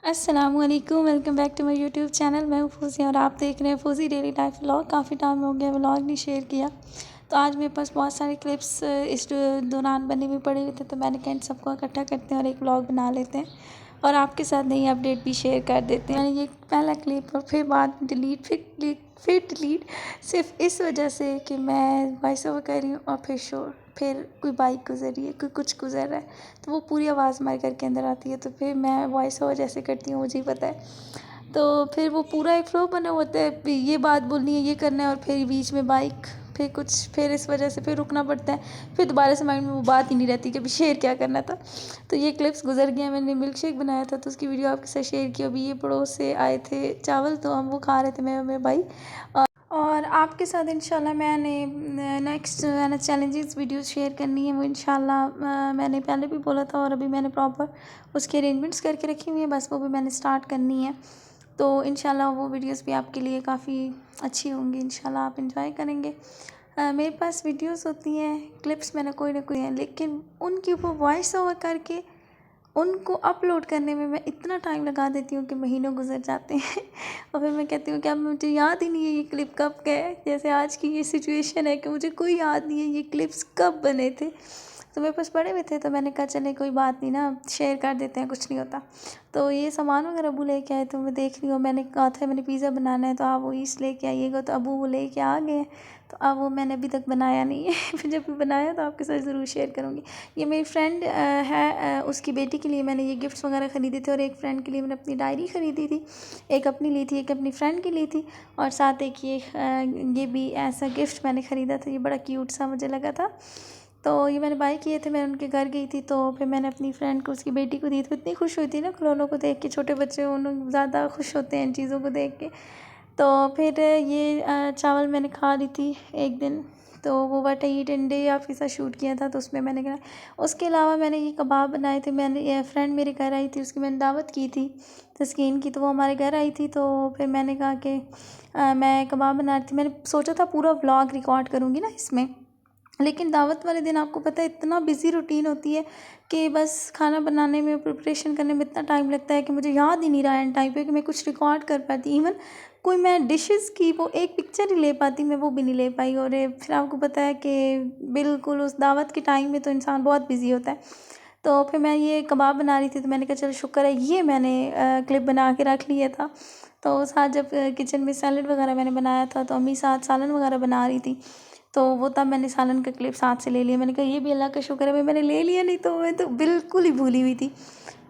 अस्सलामुअलैकुम, welcome back to my YouTube channel. मैं हूँ फौजी और आप देख रहे हैं फौजी डेली लाइफ व्लॉग। काफ़ी टाइम हो गया व्लॉग नहीं शेयर किया, तो आज मेरे पास बहुत सारे क्लिप्स इस दौरान बने हुए पड़े हुए थे, तो मैंने कहा सबको इकट्ठा करते हैं और एक व्लॉग बना लेते हैं और आपके साथ नई अपडेट भी शेयर कर देते हैं। मैंने ये पहला क्लिप और फिर बाद में डिलीट फिर डिलीट सिर्फ इस वजह से कि मैं वॉइस ओवर कर रही हूँ और फिर कोई बाइक गुजर रही है, कोई कुछ गुजर रहा है, तो वो पूरी आवाज़ मार करके अंदर आती है। तो फिर मैं वॉइस ओवर जैसे करती हूँ मुझे ही पता है, तो फिर वो पूरा एक फ्लो बना होता है, ये बात बोलनी है, ये करना है, और फिर बीच में बाइक, फिर इस वजह से फिर रुकना पड़ता है। फिर दोबारा से माइंड में वो बात ही नहीं रहती कि अभी शेयर क्या करना था। तो ये क्लिप्स गुजर गया। मैंने मिल्क शेक बनाया था तो उसकी वीडियो आपके साथ शेयर की। अभी ये पड़ोस से आए थे चावल, तो हम वो खा रहे थे मैं और मेरे भाई। और आपके साथ इंशाल्लाह मैंने नेक्स्ट चैलेंजेस वीडियो शेयर करनी है। वो इंशाल्लाह मैंने पहले भी बोला था और अभी मैंने प्रॉपर उसके अरेंजमेंट्स करके रखी हुई है, बस वो भी मैंने स्टार्ट करनी है। तो इंशाल्लाह वो वीडियोस भी आपके लिए काफ़ी अच्छी होंगी, इंशाल्लाह आप इंजॉय करेंगे। मेरे पास वीडियोस होती हैं, क्लिप्स मैंने कोई ना कोई हैं, लेकिन उनके ऊपर वॉइस ओवर करके उनको अपलोड करने में मैं इतना टाइम लगा देती हूँ कि महीनों गुजर जाते हैं और फिर मैं कहती हूँ कि अब मुझे याद ही नहीं है ये क्लिप कब का है। जैसे आज की ये सिचुएशन है कि मुझे कोई याद नहीं है ये क्लिप्स कब बने थे, तो मेरे पास पड़े हुए थे, तो मैंने कहा चले कोई बात नहीं ना, शेयर कर देते हैं, कुछ नहीं होता। तो ये सामान वगैरह अबू लेके आए, तो मैं देख रही हूँ, मैंने कहा था मैंने पिज़्ज़ा बनाना है, तो आप वो ईस्ट लेके आइएगा, तो अबू वो लेके आ गए हैं। तो अब वो मैंने अभी तक बनाया नहीं है फिर जब भी बनाया तो आपके साथ ज़रूर शेयर करूँगी। ये मेरी फ्रेंड है, उसकी बेटी के लिए मैंने ये गिफ्ट्स वगैरह ख़रीदे थे, और एक फ्रेंड के लिए मैंने अपनी डायरी ख़रीदी थी, एक अपनी ली थी, एक अपनी फ्रेंड की ली थी, और साथ एक ये भी ऐसा गिफ्ट मैंने ख़रीदा था, ये बड़ा क्यूट सा मुझे लगा था। तो ये मैंने बाय किए थे, मैं उनके घर गई थी, तो फिर मैंने अपनी फ्रेंड को उसकी बेटी को दी, तो इतनी खुश हुई थी ना खिलौनों को देख के। छोटे बच्चे उन ज़्यादा खुश होते हैं इन चीज़ों को देख के। तो फिर ये चावल मैंने खा रही थी एक दिन, तो वो what I eat in day आपके साथ शूट किया था, तो उसमें मैंने कहा। उसके अलावा मैंने ये कबाब बनाए थे, मैंने ये फ्रेंड मेरे घर आई थी, उसकी मैंने दावत की थी तस्कीन की, तो वो हमारे घर आई थी, तो फिर मैंने कहा कि मैं कबाब बना रही थी। मैंने सोचा था पूरा व्लॉग रिकॉर्ड करूँगी ना इसमें, लेकिन दावत वाले दिन आपको पता है इतना बिज़ी रूटीन होती है कि बस खाना बनाने में, प्रिपरेशन करने में इतना टाइम लगता है कि मुझे याद ही नहीं रहा एंड टाइम पे कि मैं कुछ रिकॉर्ड कर पाती। इवन कोई मैं डिशेस की वो एक पिक्चर ही ले पाती, मैं वो भी नहीं ले पाई। और फिर आपको पता है कि बिल्कुल उस दावत के टाइम में तो इंसान बहुत बिज़ी होता है। तो फिर मैं ये कबाब बना रही थी, तो मैंने कहा चलो शुक्र है ये मैंने क्लिप बना के रख लिया था। तो साथ जब किचन में सैलड वगैरह मैंने बनाया था, तो अम्मी साथ सालन वगैरह बना रही थी, तो वो तब मैंने सालन का क्लिप साथ से ले लिया। मैंने कहा ये भी अल्लाह का शुक्र है मैंने ले लिया, नहीं तो मैं तो बिल्कुल ही भूली हुई थी।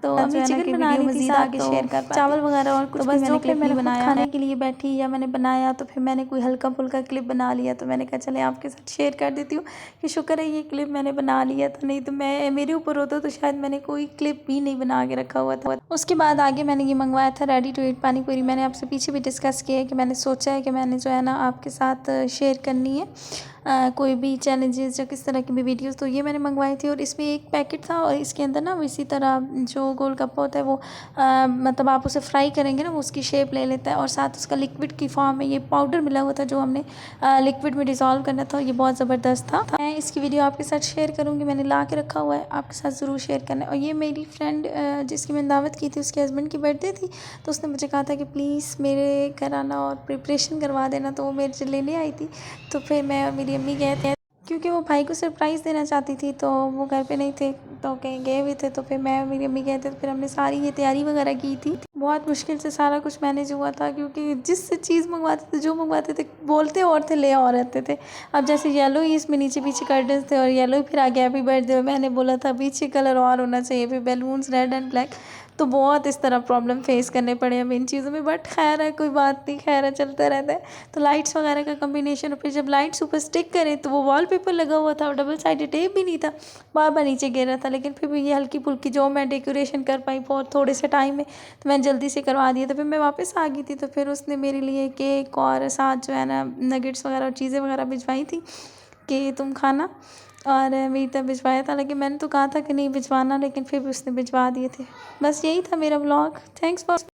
तो अम्मी चिकन बना रही थी साथ, तो शेयर कर चावल वगैरह और कुछ भी मैंने क्लिप नहीं बनाया। खाने के लिए बैठी या मैंने बनाया, तो फिर मैंने कोई हल्का फुल्का क्लिप बना लिया, तो मैंने कहा चले आपके साथ शेयर कर देती हूँ कि शुक्र है ये क्लिप मैंने बना लिया था, नहीं तो मैं मेरे ऊपर होता तो शायद मैंने कोई क्लिप भी नहीं बना के रखा हुआ था। उसके बाद आगे मैंने ये मंगवाया था रेडी टू ईट पानी पूरी। मैंने आपसे पीछे भी डिस्कस किया है कि मैंने सोचा है कि मैंने जो है ना आपके साथ शेयर करनी है कोई भी चैलेंजेस या किस तरह की भी वीडियोस। तो ये मैंने मंगवाई थी और इसमें एक पैकेट था, और इसके अंदर ना इसी तरह जो गोलगप्पा होता है वो मतलब आप उसे फ्राई करेंगे ना वो उसकी शेप ले लेता है, और साथ उसका लिक्विड की फॉर्म में ये पाउडर मिला हुआ था जो हमने लिक्विड में डिज़ोल्व करना था। ये बहुत ज़बरदस्त था। मैं इसकी वीडियो आपके साथ शेयर करूँगी, मैंने ला के रखा हुआ है, आपके साथ ज़रूर शेयर करना है। और ये मेरी फ्रेंड जिसकी मैंने दावत की थी, उसके हस्बैंड की बर्थडे थी, तो उसने मुझे कहा था कि प्लीज़ मेरे घर आना और प्रिपरेशन करवा देना, तो वो मेरे से लेने आई थी। तो फिर मैं और मेरी अम्मी गए थे, क्योंकि वो भाई को सरप्राइज़ देना चाहती थी, तो वो घर पे नहीं थे, तो कहीं गए हुए थे। तो फिर मैं और मेरी अम्मी गए थे, तो फिर हमने सारी ये तैयारी वगैरह की थी। बहुत मुश्किल से सारा कुछ मैनेज हुआ था, क्योंकि जिस चीज़ मंगवाते थे, जो मंगवाते थे, बोलते और थे ले और रहते थे। अब जैसे येलो ही इसमें नीचे पीछे कर्टन्स थे और येलो फिर आ गया हैप्पी बर्थडे, मैंने बोला था पीछे कलर और होना चाहिए, फिर बैलून्स रेड एंड ब्लैक, तो बहुत इस तरह प्रॉब्लम फेस करने पड़े हमें इन चीज़ों में। बट खैर है, कोई बात नहीं, खैर है, चलता रहता है। तो लाइट्स वगैरह का कम्बिनेशन, और फिर जब लाइट्स ऊपर स्टिक करें तो वो वॉलपेपर लगा हुआ था और डबल साइडेड टेप भी नहीं था, बार बार नीचे गिर रहा था। लेकिन फिर भी ये हल्की फुल्की जो मैं डेकोरेशन कर पाई बहुत थोड़े से टाइम में, तो मैंने जल्दी से करवा दिया। तो फिर मैं वापस आ गई थी, तो फिर उसने मेरे लिए केक और साथ जो है ना नगेट्स वगैरह और चीज़ें वगैरह भिजवाई थी कि तुम खाना, और मेरी तरफ भिजवाया था, लेकिन मैंने तो कहा था कि नहीं भिजवाना, लेकिन फिर भी उसने भिजवा दिए थे। बस यही था मेरा व्लॉग। Thanks for